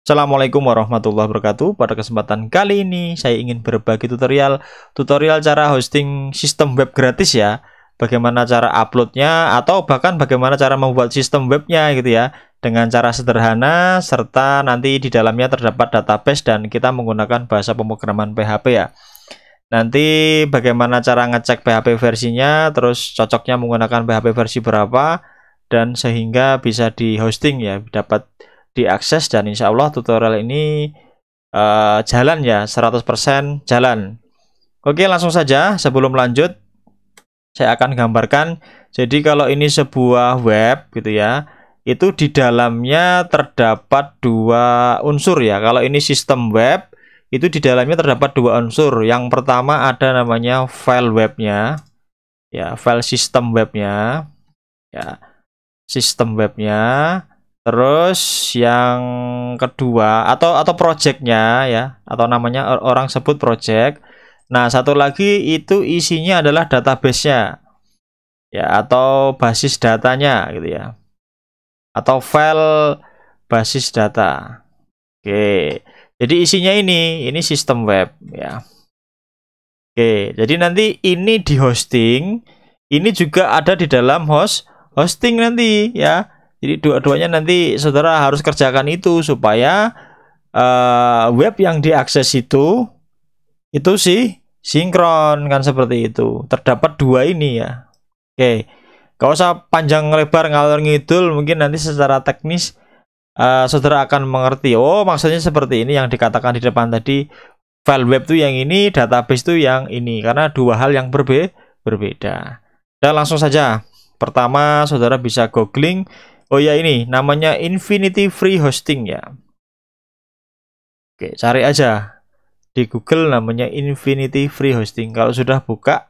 Assalamualaikum warahmatullahi wabarakatuh. Pada kesempatan kali ini saya ingin berbagi tutorial cara hosting sistem web gratis ya. Bagaimana cara uploadnya atau bahkan bagaimana cara membuat sistem webnya gitu ya. Dengan cara sederhana serta nanti di dalamnya terdapat database dan kita menggunakan bahasa pemrograman PHP ya. Nanti bagaimana cara ngecek PHP versinya, terus cocoknya menggunakan PHP versi berapa dan sehingga bisa di hosting ya, dapat diakses dan insya Allah tutorial ini jalan ya, 100% jalan. Oke, langsung saja sebelum lanjut saya akan gambarkan. Jadi kalau ini sebuah web gitu ya, itu di dalamnya terdapat dua unsur ya. Kalau ini sistem web, itu di dalamnya terdapat dua unsur. Yang pertama ada namanya file webnya ya, file sistem webnya ya, sistem webnya. Terus yang kedua atau projectnya ya, atau namanya orang sebut project. Nah, satu lagi itu isinya adalah database-nya ya, atau basis datanya gitu ya, atau file basis data. Oke, jadi isinya ini sistem web ya. Oke, jadi nanti ini di hosting, ini juga ada di dalam hosting nanti ya. Jadi dua-duanya nanti saudara harus kerjakan itu supaya web yang diakses itu sih sinkron kan, seperti itu. Terdapat dua ini ya. Oke, gak usah panjang lebar ngalor ngidul, mungkin nanti secara teknis saudara akan mengerti. Oh, maksudnya seperti ini yang dikatakan di depan tadi. File web tuh yang ini, database tuh yang ini, karena dua hal yang berbeda. Dan langsung saja. Pertama, saudara bisa googling. Oh ya, ini namanya Infinity Free Hosting ya. Oke, cari aja di Google namanya Infinity Free Hosting. Kalau sudah buka,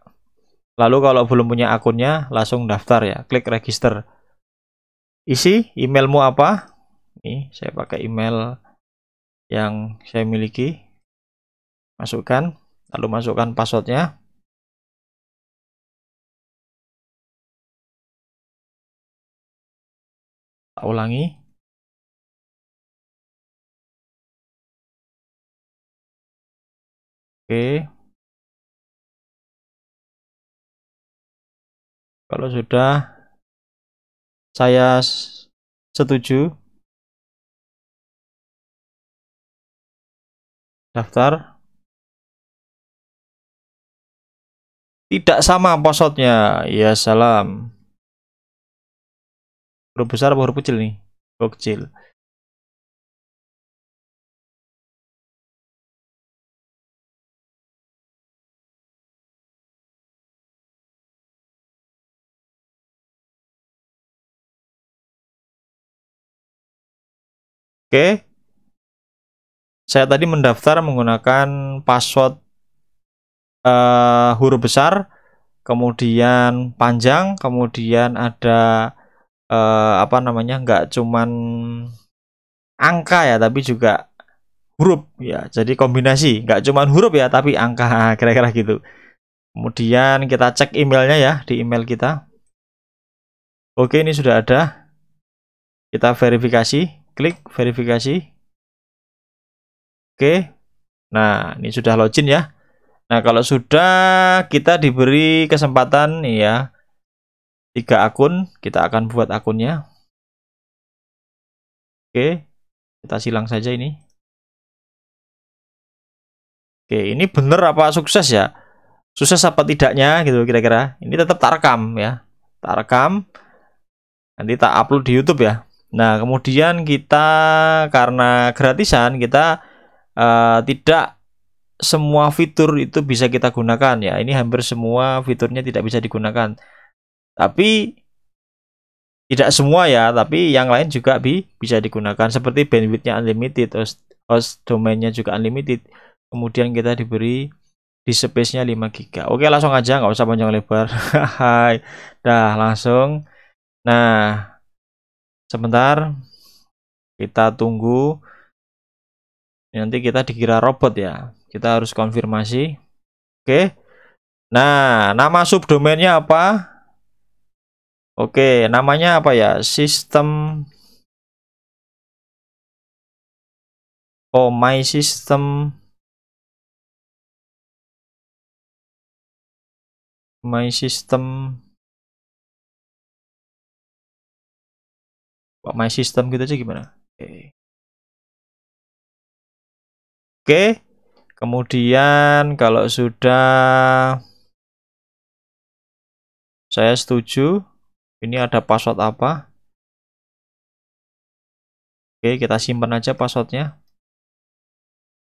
lalu kalau belum punya akunnya, langsung daftar ya. Klik register. Isi emailmu apa? Nih, saya pakai email yang saya miliki. Masukkan, lalu masukkan passwordnya. Ulangi. Oke. Kalau sudah, saya setuju. Daftar. Tidak sama passwordnya. Ya salam. Huruf besar apa huruf kecil nih? Huruf kecil. Oke. Saya tadi mendaftar menggunakan password huruf besar, kemudian panjang, kemudian ada apa namanya, nggak cuman angka ya, tapi juga huruf ya. Jadi kombinasi, nggak cuman huruf ya, tapi angka, kira-kira gitu. Kemudian kita cek emailnya ya, di email kita. Oke, ini sudah ada. Kita verifikasi, klik verifikasi. Oke. Nah, ini sudah login ya. Nah, kalau sudah, kita diberi kesempatan ya, 3 akun, kita akan buat akunnya. Oke, kita silang saja ini. Oke, ini bener apa sukses ya? Sukses apa tidaknya gitu kira-kira. Ini tetap tak rekam ya. Tak rekam, nanti tak upload di YouTube ya. Nah, kemudian kita karena gratisan, kita tidak semua fitur itu bisa kita gunakan ya. Ini hampir semua fiturnya tidak bisa digunakan. Tapi tidak semua ya, tapi yang lain juga bisa digunakan, seperti bandwidthnya unlimited, host domainnya juga unlimited. Kemudian kita diberi di space-nya 5 GB. Oke, langsung aja, nggak usah panjang lebar. Hai, dah langsung. Nah, sebentar kita tunggu. Nanti kita dikira robot ya. Kita harus konfirmasi. Oke. Nah, nama subdomainnya apa? Oke, namanya apa ya? Sistem Oh, my system. My system. My system gitu aja gimana? Oke. Oke. Kemudian kalau sudah saya setuju. Ini ada password apa? Oke, kita simpan aja passwordnya.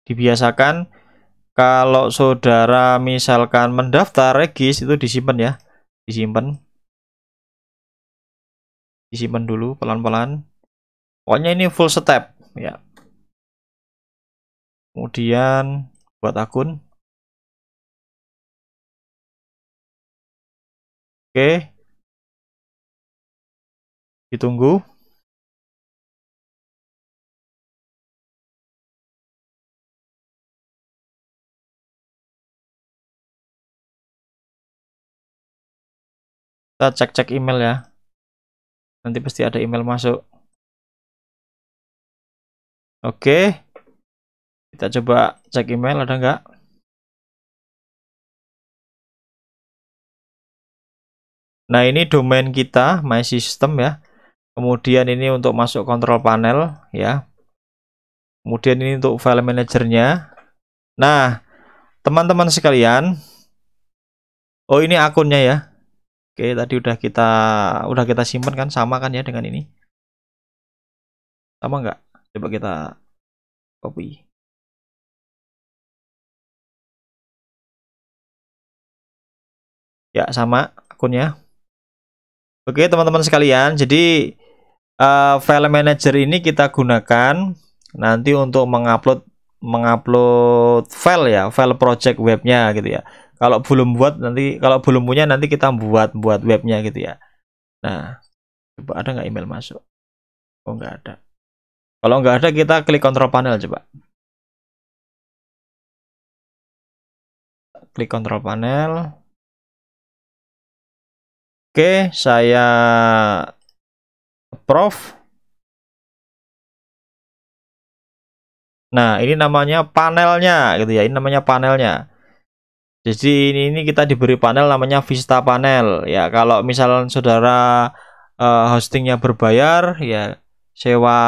Dibiasakan kalau saudara misalkan mendaftar regis itu disimpan ya. Disimpan dulu pelan-pelan. Pokoknya ini full step ya. Kemudian buat akun. Oke. Ditunggu. Kita cek-cek email ya. Nanti pasti ada email masuk. Oke. Kita coba cek email ada nggak? Nah, ini domain kita, my system ya. Kemudian ini untuk masuk kontrol panel ya. Kemudian ini untuk file manajernya. Nah, teman-teman sekalian, oh ini akunnya ya. Oke, tadi udah kita simpan kan, sama kan ya dengan ini. Sama nggak? Coba kita copy. Ya, sama akunnya. Oke, teman-teman sekalian, jadi file manager ini kita gunakan nanti untuk mengupload file ya, file project webnya gitu ya. Kalau belum punya nanti kita buat webnya gitu ya. Nah, coba ada nggak email masuk? Oh, nggak ada. Kalau nggak ada kita klik kontrol panel coba. Klik kontrol panel. Oke, saya approve. Nah, ini namanya panelnya gitu ya. Ini namanya panelnya. Jadi ini kita diberi panel namanya Vista Panel ya. Kalau misalnya saudara hostingnya berbayar ya, sewa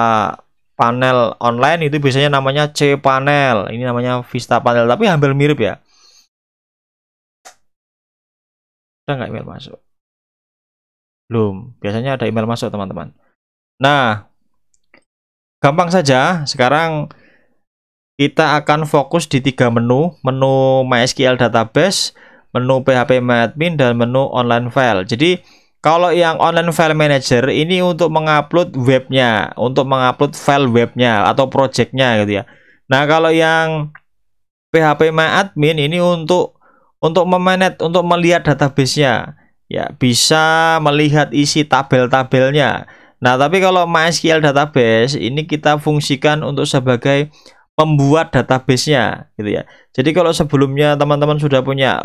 panel online itu biasanya namanya C Panel. Ini namanya Vista Panel, tapi hampir mirip ya. Ada nggak email masuk? Belum. Biasanya ada email masuk teman-teman. Nah, gampang saja. Sekarang kita akan fokus di 3 menu MySQL database, menu PHP-MyAdmin, dan menu online file. Jadi kalau yang online file manager ini untuk mengupload webnya, untuk mengupload file webnya atau projectnya gitu ya. Nah, kalau yang PHP-MyAdmin ini untuk memanage, untuk melihat databasenya, ya bisa melihat isi tabel-tabelnya. Nah, tapi kalau MySQL database ini kita fungsikan untuk sebagai pembuat databasenya gitu ya. Jadi kalau sebelumnya teman-teman sudah punya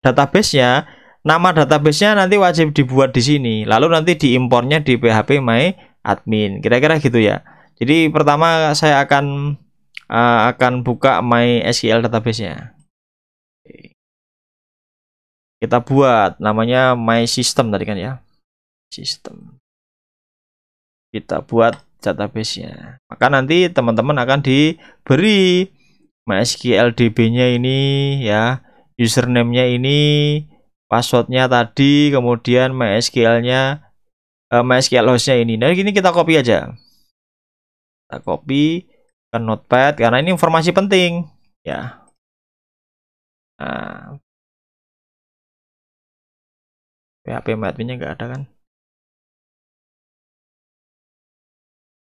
databasenya, nama databasenya nanti wajib dibuat di sini. Lalu nanti diimpornya di PHP My Admin. Kira-kira gitu ya. Jadi pertama saya akan buka MySQL databasenya. Kita buat namanya My System tadi kan ya. System. Kita buat databasenya. Maka nanti teman-teman akan diberi MySQL DB-nya ini ya, username-nya ini, password-nya tadi, kemudian MySQL-nya, MySQL host-nya ini. Nah, gini kita copy aja. Kita copy ke Notepad karena ini informasi penting ya. Nah, PHP admin-nya nggak ada kan?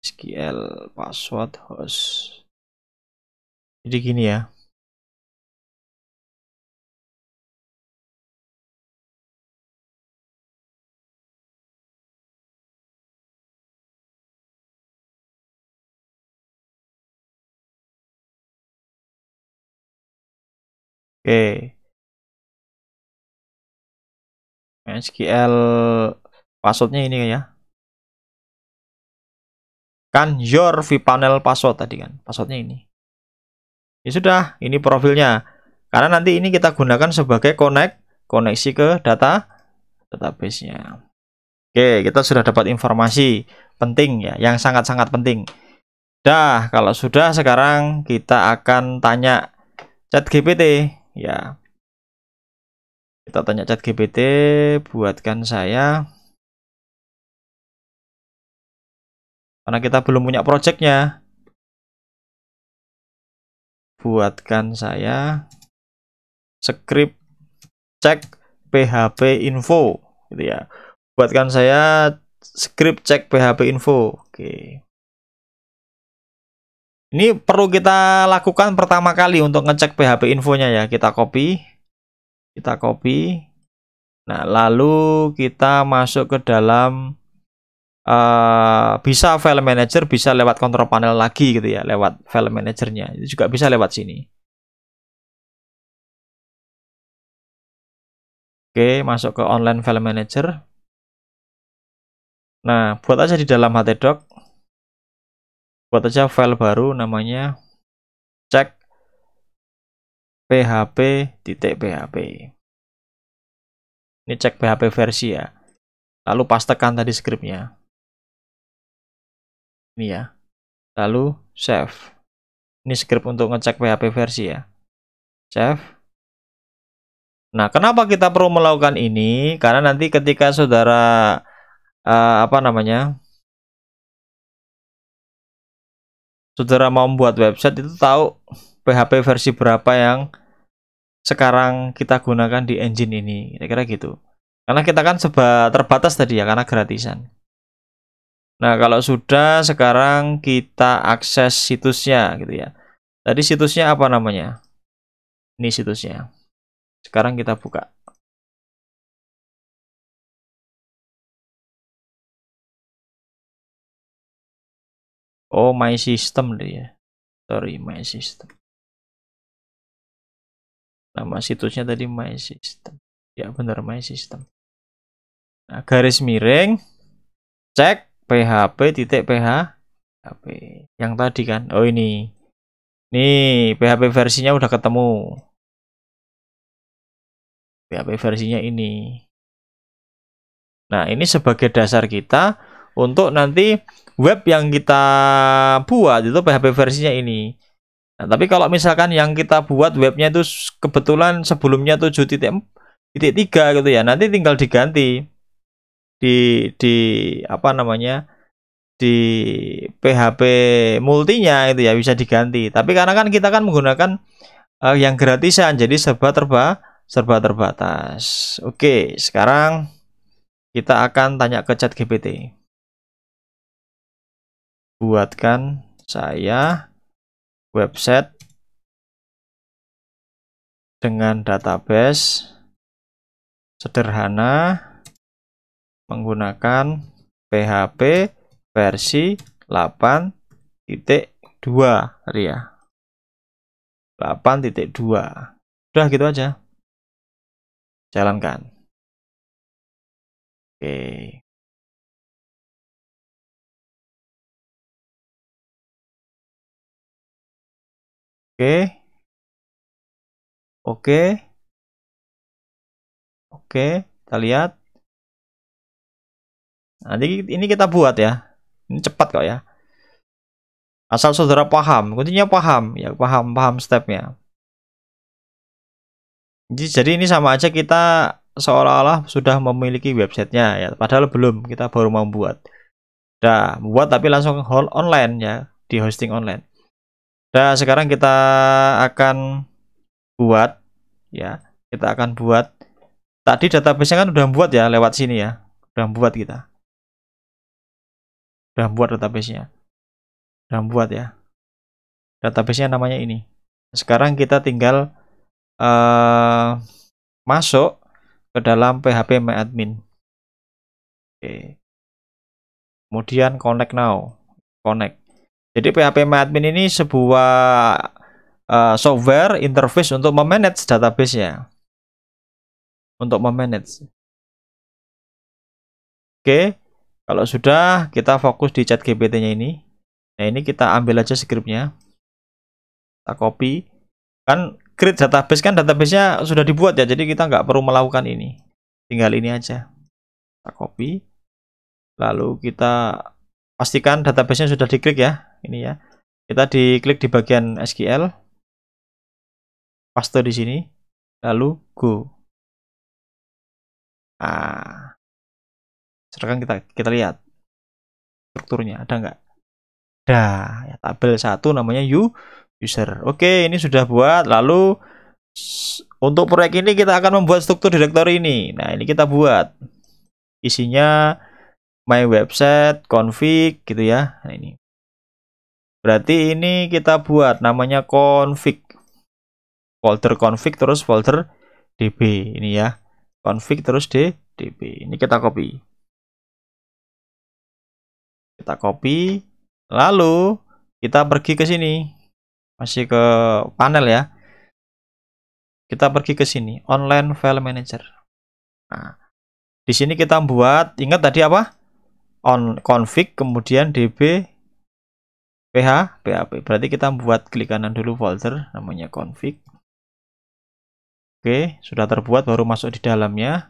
SQL password host. Jadi gini ya. Oke. SQL passwordnya ini ya. kan your vPanel password tadi kan, passwordnya ini. Ya sudah, ini profilnya. Karena nanti ini kita gunakan sebagai koneksi ke database-nya. Oke, kita sudah dapat informasi penting ya, yang sangat-sangat penting. Dah, kalau sudah sekarang kita akan tanya ChatGPT ya. Kita tanya ChatGPT, buatkan saya. Karena kita belum punya projectnya. Buatkan saya script cek PHP info gitu ya. Buatkan saya script cek PHP info. Oke. Ini perlu kita lakukan pertama kali untuk ngecek PHP infonya ya. Kita copy. Nah, lalu kita masuk ke dalam bisa file manager, bisa lewat control panel lagi gitu ya, lewat file manajernya. Itu juga bisa lewat sini. Oke, masuk ke online file manager. Nah, buat aja di dalam htdoc. Buat aja file baru namanya cek php.php. Ini cek PHP versi ya. Lalu pastekan tadi scriptnya. Ini ya. Lalu save. Ini script untuk ngecek PHP versi ya. Save. Nah, kenapa kita perlu melakukan ini? Karena nanti ketika saudara saudara mau membuat website itu tahu PHP versi berapa yang sekarang kita gunakan di engine ini. Kira-kira gitu. Karena kita kan terbatas tadi ya, karena gratisan. Nah, kalau sudah, sekarang kita akses situsnya gitu ya. Tadi situsnya apa namanya? Ini situsnya. Sekarang kita buka. Oh, my system deh ya. Sorry, my system. Nama situsnya tadi my system. Ya, benar, my system. Nah, garis miring cek php.php. Yang tadi kan. Oh, ini. Nih, PHP versinya udah ketemu. PHP versinya ini. Nah, ini sebagai dasar kita untuk nanti web yang kita buat itu PHP versinya ini. Nah, tapi kalau misalkan yang kita buat webnya itu kebetulan sebelumnya 7.3 gitu ya, nanti tinggal diganti di apa namanya, di PHP multinya itu ya, bisa diganti. Tapi karena kan kita kan menggunakan yang gratisan, jadi serba terbatas. Oke, sekarang kita akan tanya ke ChatGPT. Buatkan saya website dengan database sederhana menggunakan PHP versi 8.2 ya. 8.2. Udah gitu aja. Jalankan. Oke. Oke. Oke, kita lihat. Nanti ini kita buat ya. Ini cepat kok ya. Asal saudara paham, kuncinya paham ya, paham stepnya. Jadi ini sama aja kita seolah-olah sudah memiliki websitenya ya, padahal belum, kita baru mau buat. Udah buat tapi langsung online ya, di hosting online. Nah, sekarang kita akan buat ya, kita akan buat. Tadi database-nya kan udah buat ya, lewat sini ya, udah buat kita. Udah buat database-nya. Udah buat ya. Database-nya namanya ini. Sekarang kita tinggal masuk ke dalam PHP MyAdmin. Oke. Kemudian connect now. Connect. Jadi PHP MyAdmin ini sebuah software interface untuk memanage database-nya. Untuk memanage. Oke. Kalau sudah, kita fokus di ChatGPT-nya ini. Nah, ini kita ambil aja scriptnya, kita copy. Kan create database kan databasenya sudah dibuat ya, jadi kita nggak perlu melakukan ini. Tinggal ini aja. Kita copy. Lalu kita pastikan databasenya sudah diklik ya. Ini ya. Kita diklik di bagian SQL. Paste di sini. Lalu go. Nah, sekarang kita lihat strukturnya ada nggak? Ada ya, tabel 1 namanya user. Oke, ini sudah buat. Lalu untuk proyek ini kita akan membuat struktur directory ini. Nah, ini kita buat. Isinya my website, config gitu ya. Nah, ini. Berarti ini kita buat namanya config. Folder config terus folder db ini ya. Config terus db. Ini kita copy. Kita copy. Lalu kita pergi ke sini. Masih ke panel ya. Kita pergi ke sini, online file manager. Nah, di sini kita buat, ingat tadi apa? On config kemudian db php. Berarti kita buat klik kanan dulu folder namanya config. Oke, sudah terbuat, baru masuk di dalamnya.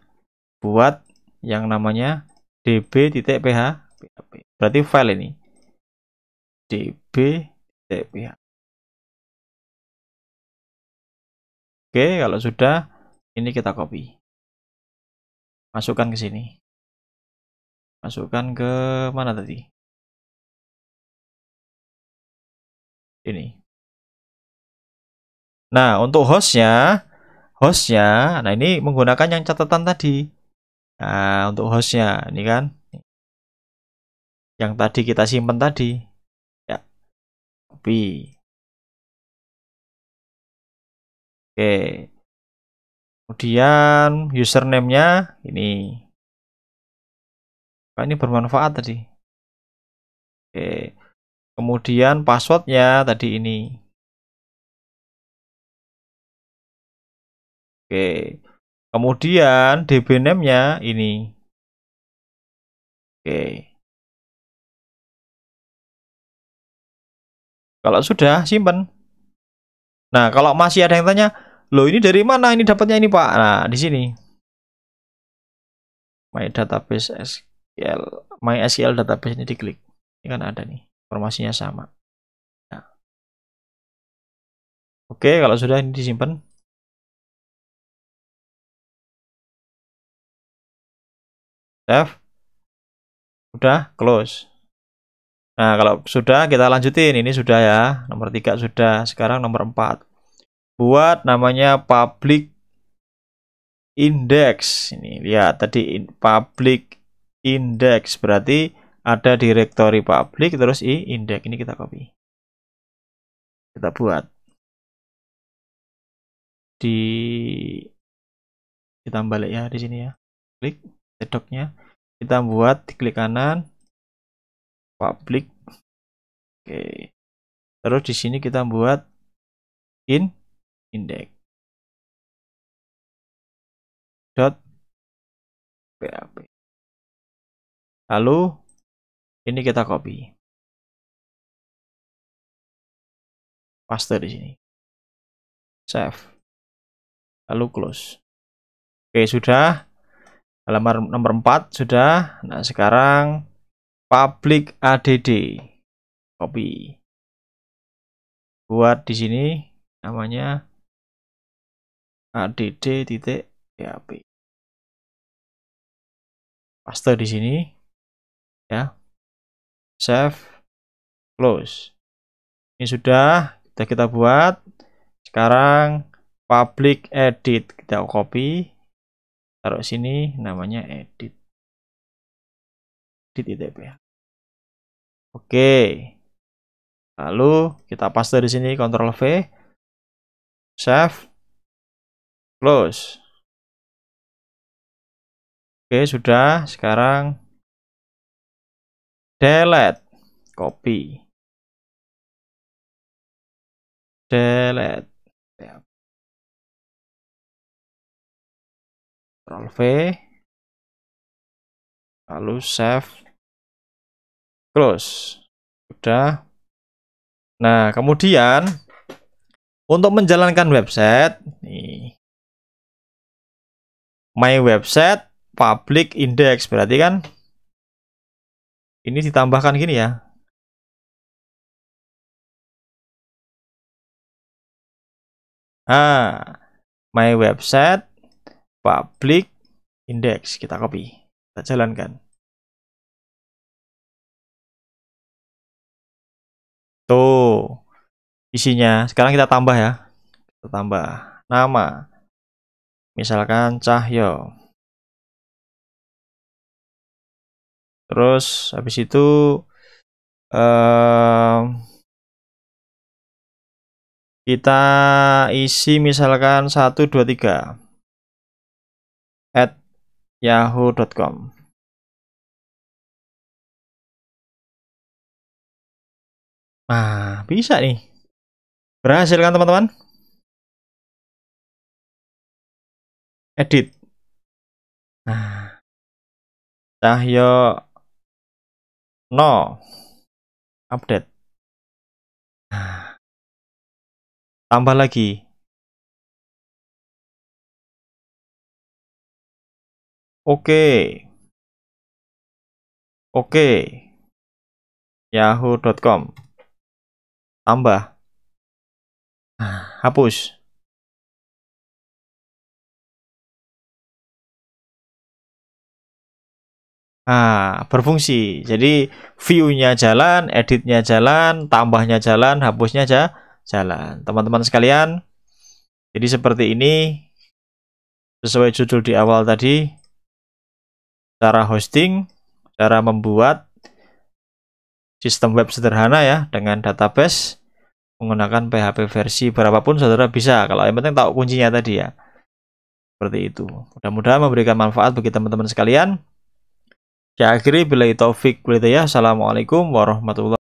Buat yang namanya db.php. Berarti file ini db.php. Oke, kalau sudah ini kita copy. Masukkan ke sini. Masukkan ke mana tadi? Ini. Nah, untuk hostnya, nah ini menggunakan yang catatan tadi. Nah, untuk hostnya, ini kan, yang tadi kita simpan tadi, ya, copy. Oke. Kemudian username-nya ini. Ini bermanfaat tadi. Oke. Kemudian passwordnya tadi ini. Oke. Kemudian db name-nya ini. Oke. Kalau sudah simpan. Nah, kalau masih ada yang tanya, loh ini dari mana ini dapatnya ini Pak? Nah, di sini. My database SQL, my SQL database ini diklik. Ini kan ada nih, informasinya sama. Nah. Oke, kalau sudah ini disimpan. Save. Udah, close. Nah, kalau sudah kita lanjutin. Ini sudah ya. Nomor 3 sudah. Sekarang nomor 4. Buat namanya public index. Ini lihat tadi public index berarti ada directory public terus index. Ini kita copy. Kita buat di kita balik ya di sini ya. Klik cedoknya. Kita buat di klik kanan public. Oke. Terus di sini kita buat index dot php. Lalu ini kita copy. Paste di sini. Save. Lalu close. Oke, sudah. Halaman nomor 4 sudah. Nah, sekarang public add copy. Buat di sini namanya add.php. Paste di sini ya. Save, close. Ini sudah kita buat. Sekarang public edit kita copy. Taruh sini namanya edit. Edit.php. Oke. Lalu kita paste di sini Ctrl V. Save, close. Oke, sudah. Sekarang delete, copy, delete, Ctrl V, lalu save, close. Sudah. Nah, kemudian untuk menjalankan website, nih, my website public index, berarti kan ini ditambahkan gini ya. Ah, my website public index, kita copy, kita jalankan. Tuh isinya. Sekarang kita tambah ya. Kita tambah nama. Misalkan Cahyo. Terus habis itu kita isi misalkan 123 @yahoo.com. Nah, bisa nih. Berhasil kan teman-teman? Edit. Nah, Cahyo no update. Nah, tambah lagi. Oke. Oke. Yahoo.com. Tambah. Nah, hapus. Nah, berfungsi. Jadi view-nya jalan, editnya jalan, tambahnya jalan, hapusnya jalan. Teman-teman sekalian, jadi seperti ini sesuai judul di awal tadi, cara hosting, cara membuat sistem web sederhana ya dengan database menggunakan PHP versi berapapun saudara bisa. Kalau yang penting tahu kuncinya tadi ya. Seperti itu. Mudah-mudahan memberikan manfaat bagi teman-teman sekalian. Saya akhiri, billahi taufik walhidayah. Assalamualaikum warahmatullahi wabarakatuh.